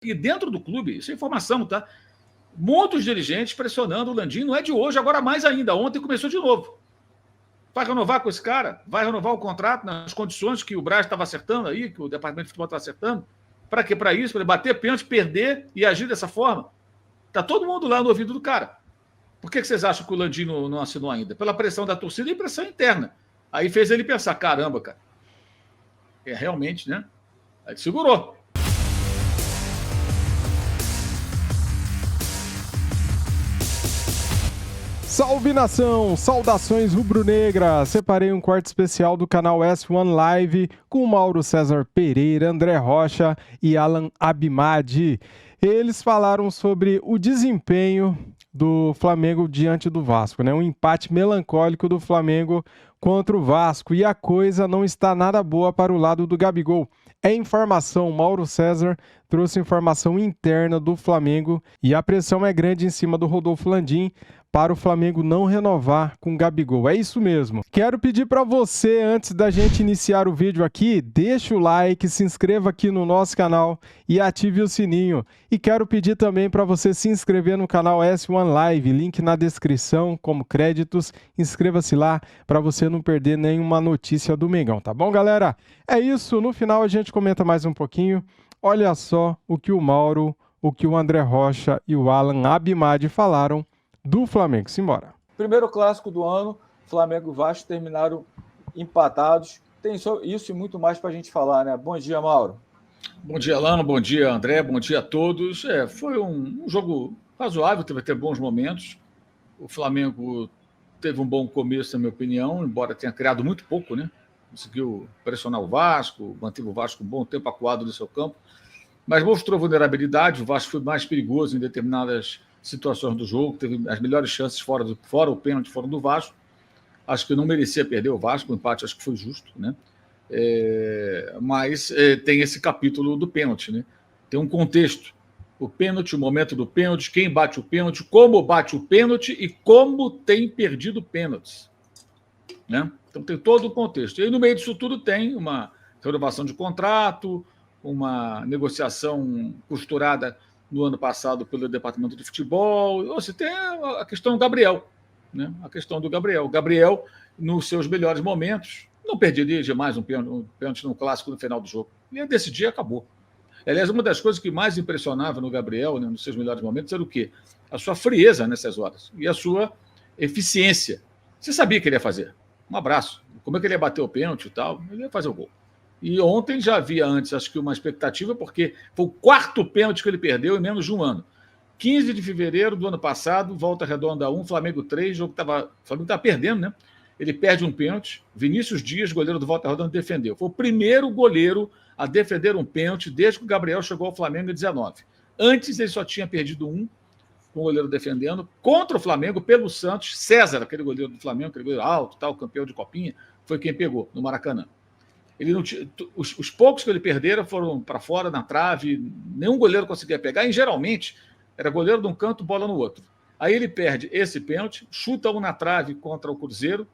E dentro do clube, isso é informação, tá? Muitos dirigentes pressionando o Landim, não é de hoje, agora mais ainda. Ontem começou de novo. Vai renovar com esse cara? Vai renovar o contrato nas condições que o Braz estava acertando aí, que o departamento de futebol estava acertando? Para quê? Para isso? Para ele bater pênalti, perder e agir dessa forma? Tá todo mundo lá no ouvido do cara. Por que vocês acham que o Landim não assinou ainda? Pela pressão da torcida e pressão interna. Aí fez ele pensar, caramba, cara. É realmente, né? Aí segurou. Salve nação, saudações rubro-negra. Separei um corte especial do canal S1 Live com Mauro César Pereira, André Rocha e Alan Abimadi. Eles falaram sobre o desempenho do Flamengo diante do Vasco, né? Um empate melancólico do Flamengo contra o Vasco e a coisa não está nada boa para o lado do Gabigol. É informação, Mauro César trouxe informação interna do Flamengo e a pressão é grande em cima do Rodolfo Landim para o Flamengo não renovar com o Gabigol. É isso mesmo. Quero pedir para você, antes da gente iniciar o vídeo aqui, deixa o like, se inscreva aqui no nosso canal e ative o sininho. E quero pedir também para você se inscrever no canal S1 Live, link na descrição como créditos. Inscreva-se lá para você não perder nenhuma notícia do Mengão, tá bom, galera? É isso, no final a gente comenta mais um pouquinho. Olha só o que o Mauro, o que o André Rocha e o Alan Abimadi falaram do Flamengo. Simbora. Primeiro clássico do ano, Flamengo e Vasco terminaram empatados. Tem isso e muito mais para a gente falar, né? Bom dia, Mauro. Bom dia, Alan. Bom dia, André. Bom dia a todos. Foi um jogo razoável, teve até bons momentos. O Flamengo teve um bom começo, na minha opinião, embora tenha criado muito pouco, né? Conseguiu pressionar o Vasco, manteve o Vasco um bom tempo acuado no seu campo, mas mostrou vulnerabilidade. O Vasco foi mais perigoso em determinadas situações do jogo, teve as melhores chances fora o pênalti foram do Vasco. Acho que não merecia perder o Vasco, o empate acho que foi justo, né? Mas tem esse capítulo do pênalti, né? Tem um contexto, o pênalti, o momento do pênalti, quem bate o pênalti, como bate o pênalti e como tem perdido pênaltis, né? Então tem todo o contexto. E aí, no meio disso tudo tem uma renovação de contrato, uma negociação costurada no ano passado pelo departamento de futebol. Você tem a questão do Gabriel, né? A questão do Gabriel. O Gabriel, nos seus melhores momentos, não perderia jamais um pênalti no clássico no final do jogo. Ia decidir e acabou. Aliás, uma das coisas que mais impressionava no Gabriel, né, nos seus melhores momentos, era o quê? A sua frieza nessas horas e a sua eficiência. Você sabia que ele ia fazer. Um abraço. Como é que ele ia bater o pênalti e tal? Ele ia fazer o gol. E ontem já havia antes, acho que uma expectativa, porque foi o quarto pênalti que ele perdeu em menos de um ano. 15 de fevereiro do ano passado, Volta Redonda 1, Flamengo 3, o Flamengo estava perdendo, né? Ele perde um pênalti, Vinícius Dias, goleiro do Volta Redonda, defendeu. Foi o primeiro goleiro a defender um pênalti desde que o Gabriel chegou ao Flamengo em 19. Antes ele só tinha perdido um, com o goleiro defendendo, contra o Flamengo, pelo Santos. César, aquele goleiro do Flamengo, aquele goleiro alto, tal, campeão de copinha, foi quem pegou no Maracanã. Ele não tinha, os poucos que ele perderam foram para fora, na trave, nenhum goleiro conseguia pegar, e geralmente era goleiro de um canto, bola no outro. Aí ele perde esse pênalti, chuta um na trave contra o Cruzeiro,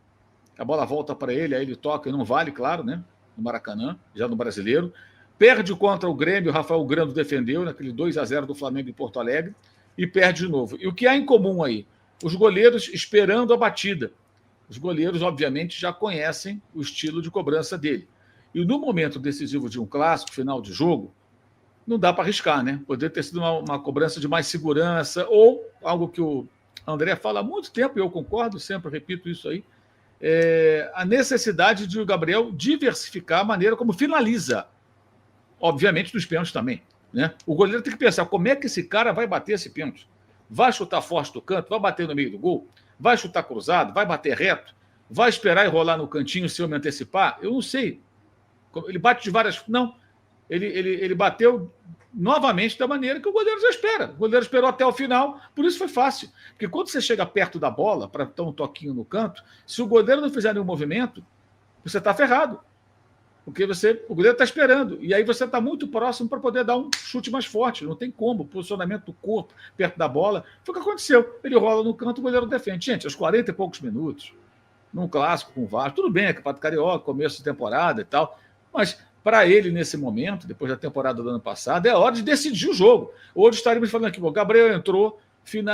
a bola volta para ele, aí ele toca e não vale, claro, né? No Maracanã, já no Brasileiro. Perde contra o Grêmio, o Rafael Grando defendeu, naquele 2-0 do Flamengo em Porto Alegre, e perde de novo. E o que há em comum aí? Os goleiros esperando a batida. Os goleiros, obviamente, já conhecem o estilo de cobrança dele. E no momento decisivo de um clássico, final de jogo, não dá para arriscar, né? Poderia ter sido uma cobrança de mais segurança, ou algo que o André fala há muito tempo, e eu concordo, sempre repito isso aí, a necessidade de o Gabriel diversificar a maneira como finaliza, obviamente dos pênaltis também, né? O goleiro tem que pensar, como é que esse cara vai bater esse pênalti? Vai chutar forte do canto, vai bater no meio do gol, vai chutar cruzado, vai bater reto, vai esperar e rolar no cantinho se eu me antecipar? Eu não sei. Ele bate de várias... Não. Ele bateu novamente da maneira que o goleiro já espera. O goleiro esperou até o final, por isso foi fácil. Porque quando você chega perto da bola, para dar um toquinho no canto, se o goleiro não fizer nenhum movimento, você está ferrado. Porque o goleiro está esperando. E aí você está muito próximo para poder dar um chute mais forte. Não tem como. O posicionamento do corpo perto da bola. Foi o que aconteceu. Ele rola no canto, o goleiro defende. Gente, aos 40 e poucos minutos, num clássico com o Vasco, tudo bem, é Campeonato Carioca, começo de temporada e tal, mas para ele, nesse momento, depois da temporada do ano passado, é hora de decidir o jogo. Hoje estaríamos falando aqui, o Gabriel entrou,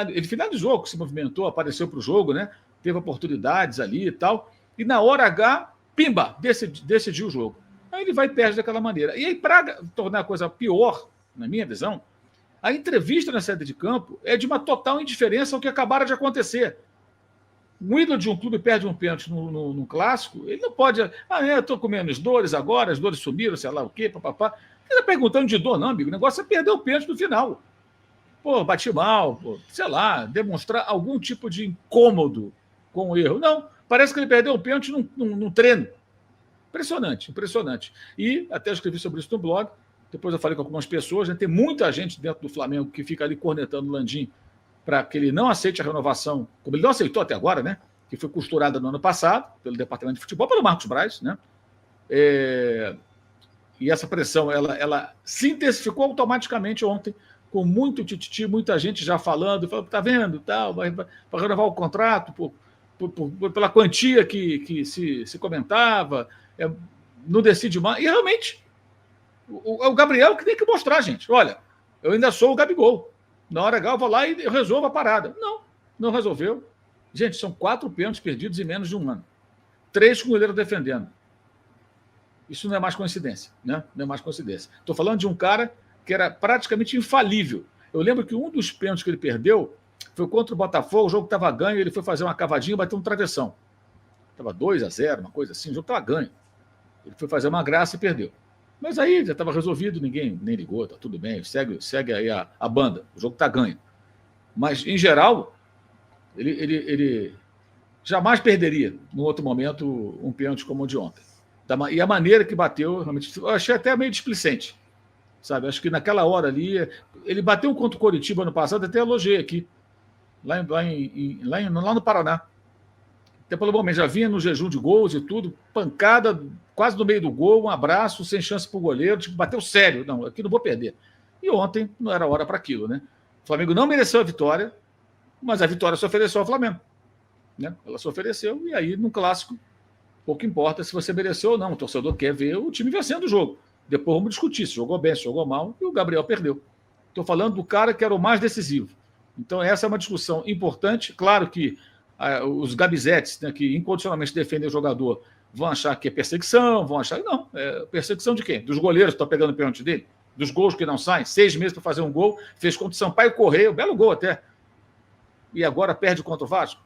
ele finalizou, que se movimentou, apareceu para o jogo, né? Teve oportunidades ali e tal, e na hora H, pimba, decidiu o jogo. Aí ele vai e perde daquela maneira. E aí, para tornar a coisa pior, na minha visão, a entrevista na saída de campo é de uma total indiferença ao que acabara de acontecer. Um ídolo de um clube perde um pênalti no clássico, ele não pode. Eu estou com menos dores agora, as dores sumiram, sei lá o quê, papapá. Ele está perguntando de dor, não, amigo. O negócio é perder o pênalti no final. Pô, bati mal, pô, sei lá, demonstrar algum tipo de incômodo com o erro. Não, parece que ele perdeu o pênalti num treino. Impressionante, impressionante. E até escrevi sobre isso no blog. Depois eu falei com algumas pessoas. Tem muita gente dentro do Flamengo que fica ali cornetando o Landim para que ele não aceite a renovação, como ele não aceitou até agora, né? Que foi costurada no ano passado pelo Departamento de Futebol, pelo Marcos Braz, né? E essa pressão, ela se intensificou automaticamente ontem, com muito tititi, muita gente já falando, tá vendo, tal, vai renovar o contrato pela quantia que se comentava, não decide mais. E realmente, o Gabriel que tem que mostrar, gente. Olha, eu ainda sou o Gabigol. Na hora H, eu vou lá e eu resolvo a parada. Não resolveu. Gente, são 4 pênaltis perdidos em menos de um ano. 3 com o goleiro defendendo. Isso não é mais coincidência, né? Não é mais coincidência. Estou falando de um cara que era praticamente infalível. Eu lembro que um dos pênaltis que ele perdeu foi contra o Botafogo, o jogo estava ganho, ele foi fazer uma cavadinha e bateu um travessão. Estava 2-0, uma coisa assim, o jogo estava ganho. Ele foi fazer uma graça e perdeu. Mas aí já estava resolvido, ninguém nem ligou, tá tudo bem, segue aí a banda, o jogo está ganho. Mas, em geral, ele jamais perderia, num outro momento, um pênalti como o de ontem. E a maneira que bateu, realmente, eu achei até meio displicente. Sabe? Acho que naquela hora ali, ele bateu contra o Coritiba ano passado, até elogiei aqui, lá no Paraná. Até pelo momento, já vinha no jejum de gols e tudo, pancada quase no meio do gol, um abraço, sem chance para o goleiro, tipo, bateu sério. Não, aqui não vou perder. E ontem não era hora para aquilo, né? O Flamengo não mereceu a vitória, mas a vitória se ofereceu ao Flamengo. Né? Ela se ofereceu, e aí, no clássico, pouco importa se você mereceu ou não. O torcedor quer ver o time vencendo o jogo. Depois vamos discutir se jogou bem, se jogou mal, e o Gabriel perdeu. Estou falando do cara que era o mais decisivo. Então, essa é uma discussão importante. Claro que os gabizetes, né, que incondicionalmente defendem o jogador, vão achar que é perseguição, vão achar que não. É perseguição de quem? Dos goleiros que estão pegando o pênalti dele? Dos gols que não saem? 6 meses para fazer um gol, fez contra o Sampaio Corrêa, um belo gol até. E agora perde contra o Vasco.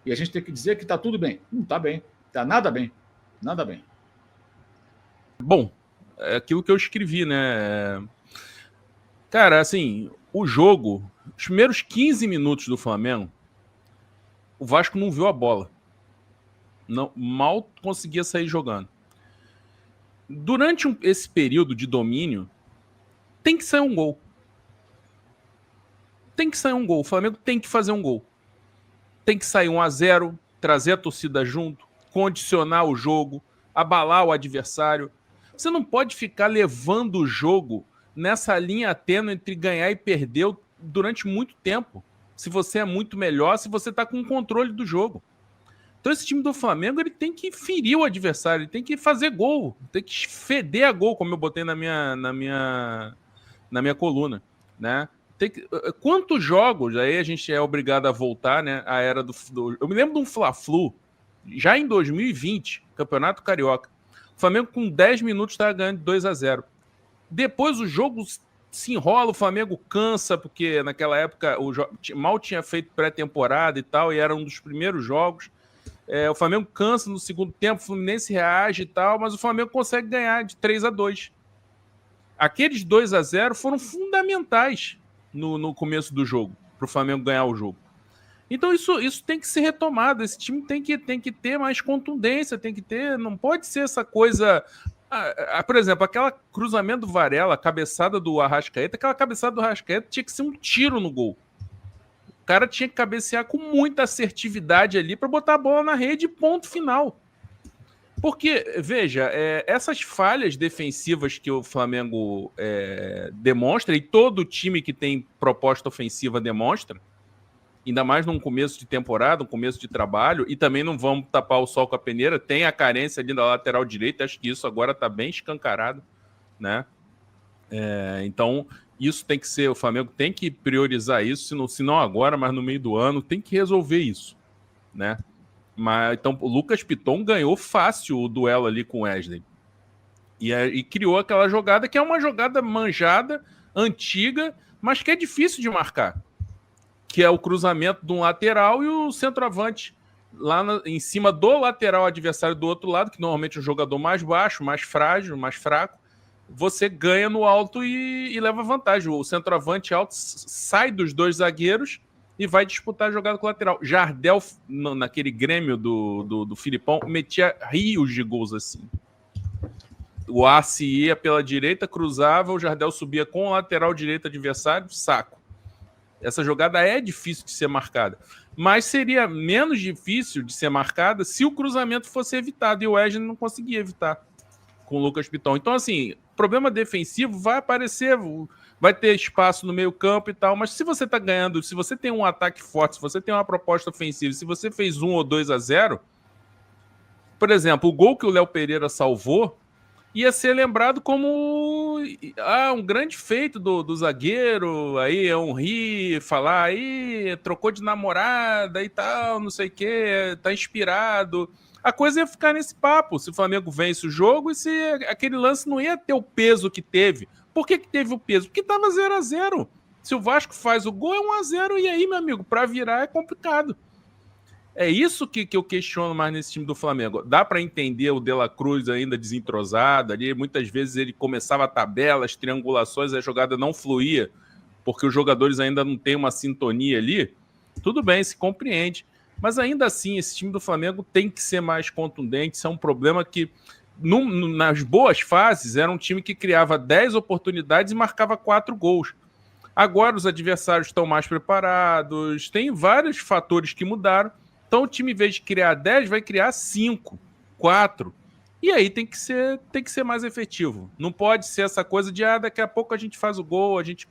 E a gente tem que dizer que está tudo bem. Não está bem. Está nada bem. Nada bem. Bom, é aquilo que eu escrevi, né? Cara, assim, o jogo, os primeiros 15 minutos do Flamengo, o Vasco não viu a bola. Não, mal conseguia sair jogando. Durante esse período de domínio, tem que sair um gol. Tem que sair um gol. O Flamengo tem que fazer um gol. Tem que sair 1-0, trazer a torcida junto, condicionar o jogo, abalar o adversário. Você não pode ficar levando o jogo nessa linha tênue entre ganhar e perder durante muito tempo. Se você é muito melhor, se você está com o controle do jogo. Então esse time do Flamengo, ele tem que ferir o adversário, ele tem que fazer gol, tem que feder a gol, como eu botei na minha coluna, né? Quantos jogos, aí a gente é obrigado a voltar, né? A era do... Eu me lembro de um Fla-Flu, já em 2020, Campeonato Carioca. O Flamengo com 10 minutos estava ganhando 2-0. Depois o jogo se enrola, o Flamengo cansa, porque naquela época mal tinha feito pré-temporada e tal, e era um dos primeiros jogos. O Flamengo cansa no segundo tempo, o Fluminense reage e tal, mas o Flamengo consegue ganhar de 3-2. Aqueles 2-0 foram fundamentais no começo do jogo, para o Flamengo ganhar o jogo. Então isso tem que ser retomado, esse time tem que ter mais contundência, tem que ter, não pode ser essa coisa... por exemplo, aquela cruzamento do Varela, a cabeçada do Arrascaeta, aquela cabeçada do Arrascaeta tinha que ser um tiro no gol. O cara tinha que cabecear com muita assertividade ali para botar a bola na rede, ponto final. Porque, veja, essas falhas defensivas que o Flamengo demonstra, e todo time que tem proposta ofensiva demonstra, ainda mais num começo de temporada, um começo de trabalho, e também não vamos tapar o sol com a peneira, tem a carência ali da lateral direita, acho que isso agora está bem escancarado, né? Então, isso tem que ser, o Flamengo tem que priorizar isso, se não agora, mas no meio do ano, tem que resolver isso, né? Mas, então, o Lucas Piton ganhou fácil o duelo ali com o Wesley. E criou aquela jogada que é uma jogada manjada, antiga, mas que é difícil de marcar. Que é o cruzamento de um lateral e o centroavante lá em cima do lateral adversário do outro lado, que normalmente é um jogador mais baixo, mais frágil, mais fraco. Você ganha no alto e leva vantagem. O centroavante alto sai dos dois zagueiros e vai disputar a jogada com o lateral. Jardel, naquele Grêmio do Filipão, metia rios de gols assim. O Arce ia pela direita, cruzava, o Jardel subia com o lateral direito adversário, saco. Essa jogada é difícil de ser marcada, mas seria menos difícil de ser marcada se o cruzamento fosse evitado, e o Wesley não conseguia evitar com o Lucas Piton. Então, assim, problema defensivo vai aparecer, vai ter espaço no meio campo e tal, mas se você está ganhando, se você tem um ataque forte, se você tem uma proposta ofensiva, se você fez 1 ou 2-0, por exemplo, o gol que o Léo Pereira salvou ia ser lembrado como um grande feito do zagueiro, aí é um rir, falar, aí trocou de namorada e tal, não sei o quê, tá inspirado. A coisa ia ficar nesse papo, se o Flamengo vence o jogo e se aquele lance não ia ter o peso que teve. Por que teve o peso? Porque tava 0-0. Se o Vasco faz o gol, é 1-0, e aí, meu amigo, para virar é complicado. É isso que eu questiono mais nesse time do Flamengo. Dá para entender o De La Cruz ainda desentrosado ali. Muitas vezes ele começava a tabela, as triangulações, a jogada não fluía, porque os jogadores ainda não têm uma sintonia ali. Tudo bem, se compreende. Mas ainda assim, esse time do Flamengo tem que ser mais contundente. Isso é um problema que, nas boas fases, era um time que criava 10 oportunidades e marcava 4 gols. Agora os adversários estão mais preparados, tem vários fatores que mudaram. Então o time, em vez de criar 10, vai criar 5, 4. E aí tem que ser mais efetivo. Não pode ser essa coisa de daqui a pouco a gente faz o gol, a gente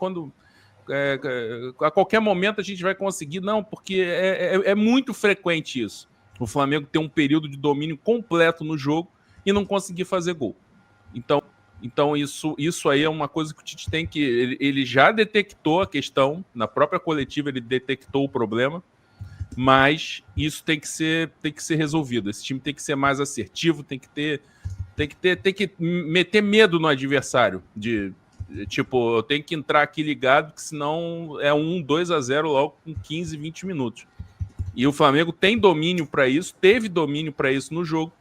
a qualquer momento a gente vai conseguir. Não, porque é muito frequente isso. O Flamengo tem um período de domínio completo no jogo e não conseguir fazer gol. Então isso aí é uma coisa que o Tite tem que... Ele já detectou a questão, na própria coletiva ele detectou o problema, mas isso tem que ser resolvido. Esse time tem que ser mais assertivo, tem que meter medo no adversário. Tipo, eu tenho que entrar aqui ligado, que senão é 2-0 logo com 15, 20 minutos. E o Flamengo tem domínio para isso, teve domínio para isso no jogo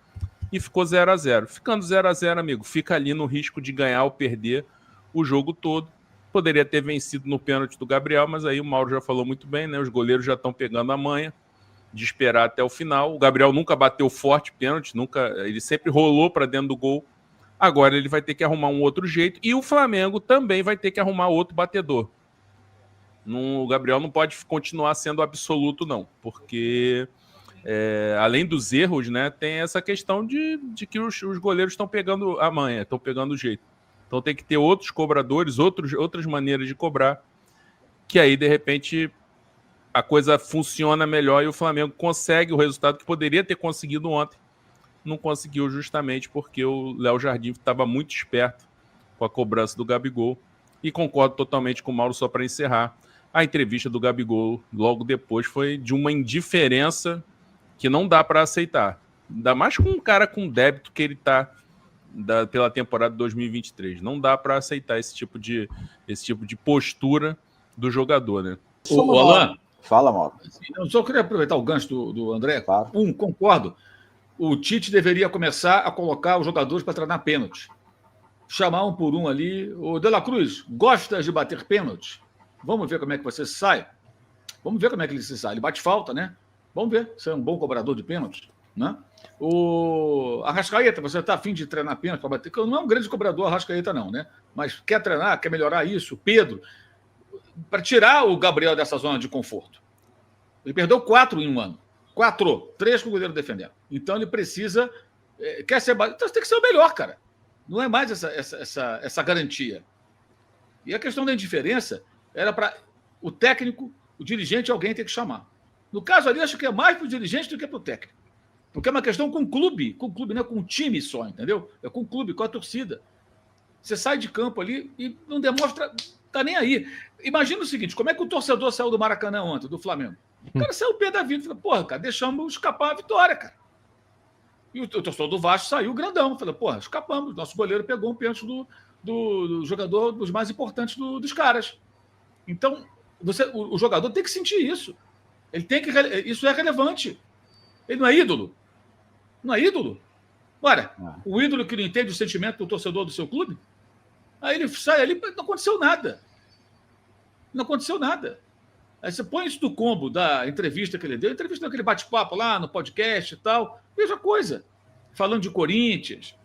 e ficou 0-0. Ficando 0-0, amigo, fica ali no risco de ganhar ou perder o jogo todo. Poderia ter vencido no pênalti do Gabriel, mas aí o Mauro já falou muito bem, né? Os goleiros já estão pegando a manha de esperar até o final. O Gabriel nunca bateu forte pênalti, ele sempre rolou para dentro do gol. Agora ele vai ter que arrumar um outro jeito e o Flamengo também vai ter que arrumar outro batedor. O Gabriel não pode continuar sendo absoluto, não, porque além dos erros, né, tem essa questão de que os goleiros estão pegando a manha, estão pegando o jeito. Então tem que ter outros cobradores, outras maneiras de cobrar, que aí, de repente, a coisa funciona melhor e o Flamengo consegue o resultado que poderia ter conseguido ontem. Não conseguiu justamente porque o Léo Jardim estava muito esperto com a cobrança do Gabigol. E concordo totalmente com o Mauro, só para encerrar. A entrevista do Gabigol logo depois foi de uma indiferença que não dá para aceitar. Ainda mais com um cara com débito que ele está pela temporada 2023. Não dá para aceitar esse tipo de postura do jogador, né? O Alan, fala, Mauro. Eu só queria aproveitar o gancho do André. Claro. Concordo. O Tite deveria começar a colocar os jogadores para treinar pênalti. Chamar um por um ali. O De La Cruz, gosta de bater pênalti? Vamos ver como é que você sai. Vamos ver como é que ele se sai. Ele bate falta, né? Vamos ver se é um bom cobrador de pênalti, né? O Arrascaeta, você está a fim de treinar pênalti para bater? Não é um grande cobrador, Arrascaeta não, né? Mas quer treinar, quer melhorar isso. Pedro, para tirar o Gabriel dessa zona de conforto. Ele perdeu 4 em um ano. 3 com o goleiro defendendo. Então ele precisa... quer ser... Então você tem que ser o melhor, cara. Não é mais essa garantia. E a questão da indiferença era para o técnico, O dirigente alguém tem que chamar. No caso ali, acho que é mais para o dirigente do que para o técnico. Porque é uma questão com o clube, não é com o time só, entendeu? É com o clube, com a torcida. Você sai de campo ali e não demonstra, tá nem aí. Imagina o seguinte, como é que o torcedor saiu do Maracanã ontem, do Flamengo? O cara saiu o pé da vida, falou, porra, cara, deixamos escapar a vitória, cara. E o torcedor do Vasco saiu grandão, falou, porra, escapamos, nosso goleiro pegou um pênalti do jogador dos mais importantes dos caras. Então, o jogador tem que sentir isso. Isso é relevante. Ele não é ídolo. Não é ídolo? Ora, o ídolo que não entende o sentimento do torcedor do seu clube, aí ele sai ali, não aconteceu nada. Não aconteceu nada. Aí você põe isso do combo da entrevista que ele deu, entrevista daquele bate-papo lá no podcast e tal, mesma coisa. Falando de Corinthians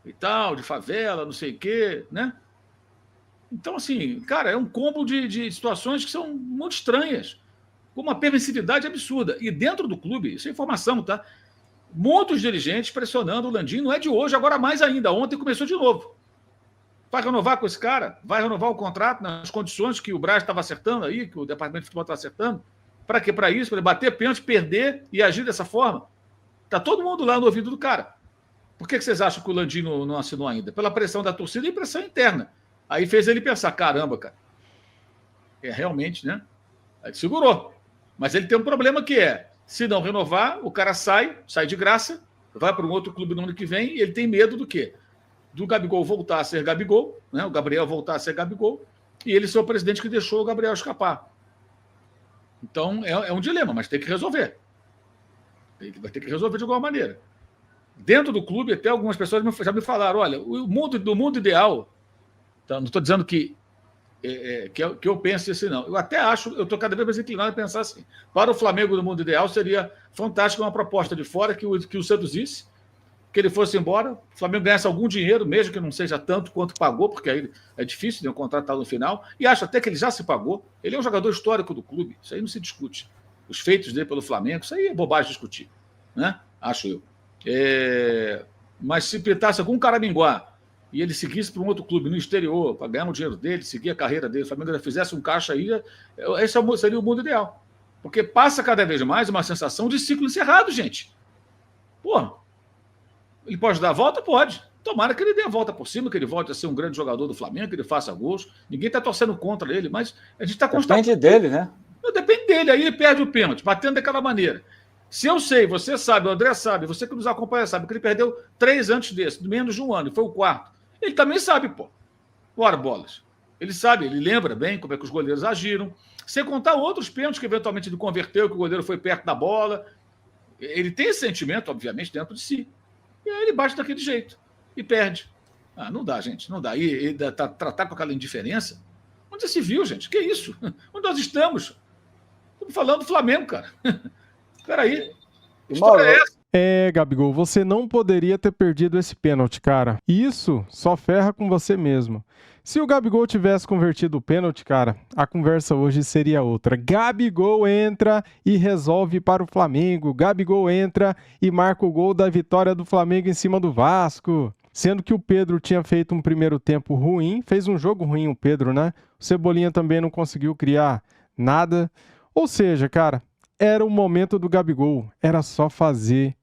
e tal, de favela, não sei o quê, né? Então, assim, cara, é um combo de situações que são muito estranhas, com uma permissividade absurda. E dentro do clube, isso é informação, tá? Muitos dirigentes pressionando o Landim, não é de hoje, agora mais ainda. Ontem começou de novo. Vai renovar com esse cara? Vai renovar o contrato nas condições que o Braz estava acertando aí, que o departamento de futebol estava acertando? Para quê? Para isso? Para ele bater pênalti, perder e agir dessa forma? Está todo mundo lá no ouvido do cara. Por que vocês acham que o Landim não assinou ainda? Pela pressão da torcida e pressão interna. Aí fez ele pensar, caramba, cara. Realmente, né? Aí segurou. Mas ele tem um problema que é, se não renovar, o cara sai de graça, vai para um outro clube no ano que vem e ele tem medo do quê? Do Gabigol voltar a ser Gabigol, né? O Gabriel voltar a ser Gabigol e ele ser o presidente que deixou o Gabriel escapar. Então, é um dilema, mas tem que resolver. Ele vai ter que resolver de alguma maneira. Dentro do clube, até algumas pessoas já me falaram, olha, do mundo ideal, tá? Não estou dizendo que eu pense assim, não. Eu até acho, eu estou cada vez mais inclinado a pensar assim. Para o Flamengo, no mundo ideal, seria fantástico uma proposta de fora que o seduzisse, que ele fosse embora, o Flamengo ganhasse algum dinheiro, mesmo que não seja tanto quanto pagou, porque aí é difícil, né, o contrato tá no final, e acho até que ele já se pagou. Ele é um jogador histórico do clube, isso aí não se discute. Os feitos dele pelo Flamengo, isso aí é bobagem discutir, né? Acho eu. Mas se pintasse algum caraminguá e ele seguisse para um outro clube no exterior, para ganhar o dinheiro dele, seguir a carreira dele, o Flamengo já fizesse um caixa aí, esse seria o mundo ideal. Porque passa cada vez mais uma sensação de ciclo encerrado, gente. Pô, ele pode dar a volta? Pode. Tomara que ele dê a volta por cima, que ele volte a ser um grande jogador do Flamengo, que ele faça gols. Ninguém está torcendo contra ele, mas a gente está constatando. Depende dele, né? Não, depende dele, aí ele perde o pênalti, batendo daquela maneira. Se eu sei, você sabe, o André sabe, você que nos acompanha sabe, que ele perdeu 3 antes desse, menos de um ano, e foi o 4º. Ele também sabe, pô. Ora, bolas. Ele sabe, ele lembra bem como é que os goleiros agiram. Sem contar outros pênaltis que eventualmente ele converteu, que o goleiro foi perto da bola. Ele tem esse sentimento, obviamente, dentro de si. E aí ele bate daquele jeito e perde. Não dá, gente, não dá. E tratar com aquela indiferença. Onde já se viu, gente? Que isso? Onde nós estamos? Estamos falando do Flamengo, cara. Peraí. Que história é essa? Gabigol, você não poderia ter perdido esse pênalti, cara. Isso só ferra com você mesmo. Se o Gabigol tivesse convertido o pênalti, cara, a conversa hoje seria outra. Gabigol entra e resolve para o Flamengo. Gabigol entra e marca o gol da vitória do Flamengo em cima do Vasco. Sendo que o Pedro tinha feito um primeiro tempo ruim, fez um jogo ruim o Pedro, né? O Cebolinha também não conseguiu criar nada. Ou seja, cara, era o momento do Gabigol. Era só fazer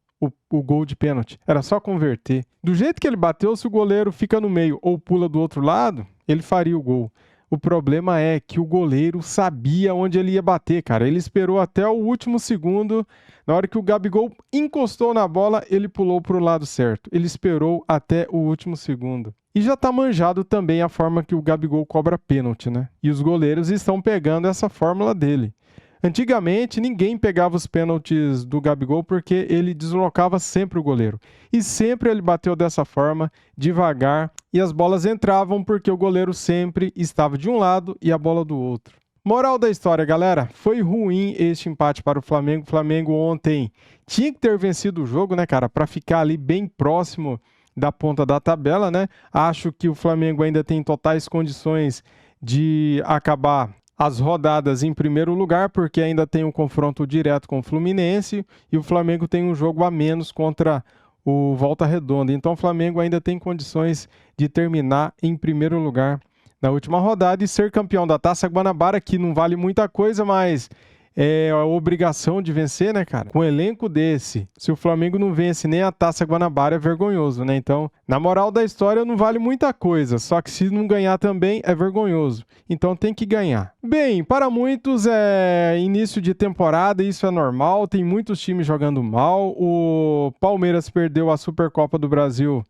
o gol de pênalti. Era só converter. Do jeito que ele bateu, se o goleiro fica no meio ou pula do outro lado, ele faria o gol. O problema é que o goleiro sabia onde ele ia bater, cara. Ele esperou até o último segundo. Na hora que o Gabigol encostou na bola, ele pulou para o lado certo. Ele esperou até o último segundo. E já tá manjado também a forma que o Gabigol cobra pênalti, né? E os goleiros estão pegando essa fórmula dele. Antigamente, ninguém pegava os pênaltis do Gabigol porque ele deslocava sempre o goleiro. E sempre ele bateu dessa forma, devagar, e as bolas entravam porque o goleiro sempre estava de um lado e a bola do outro. Moral da história, galera, foi ruim este empate para o Flamengo. O Flamengo ontem tinha que ter vencido o jogo, né, cara, para ficar ali bem próximo da ponta da tabela, né? Acho que o Flamengo ainda tem totais condições de acabar as rodadas em primeiro lugar, porque ainda tem um confronto direto com o Fluminense e o Flamengo tem um jogo a menos contra o Volta Redonda. Então o Flamengo ainda tem condições de terminar em primeiro lugar na última rodada e ser campeão da Taça Guanabara, que não vale muita coisa, mas é a obrigação de vencer, né, cara? Com um elenco desse, se o Flamengo não vence nem a Taça Guanabara, é vergonhoso, né? Então, na moral da história, não vale muita coisa, só que se não ganhar também, é vergonhoso. Então tem que ganhar. Bem, para muitos é início de temporada, isso é normal, tem muitos times jogando mal. O Palmeiras perdeu a Supercopa do Brasil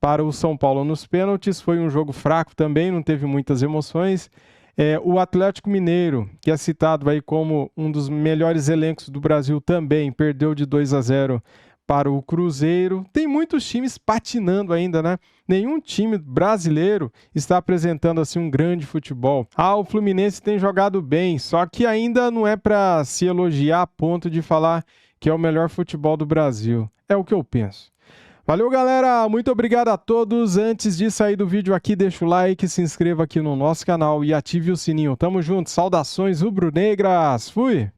para o São Paulo nos pênaltis, foi um jogo fraco também, não teve muitas emoções. O Atlético Mineiro, que é citado aí como um dos melhores elencos do Brasil também, perdeu de 2-0 para o Cruzeiro. Tem muitos times patinando ainda, né? Nenhum time brasileiro está apresentando assim um grande futebol. O Fluminense tem jogado bem, só que ainda não é para se elogiar a ponto de falar que é o melhor futebol do Brasil. É o que eu penso. Valeu, galera, muito obrigado a todos. Antes de sair do vídeo aqui, deixa o like, se inscreva aqui no nosso canal e ative o sininho. Tamo junto, saudações rubro-negras, fui!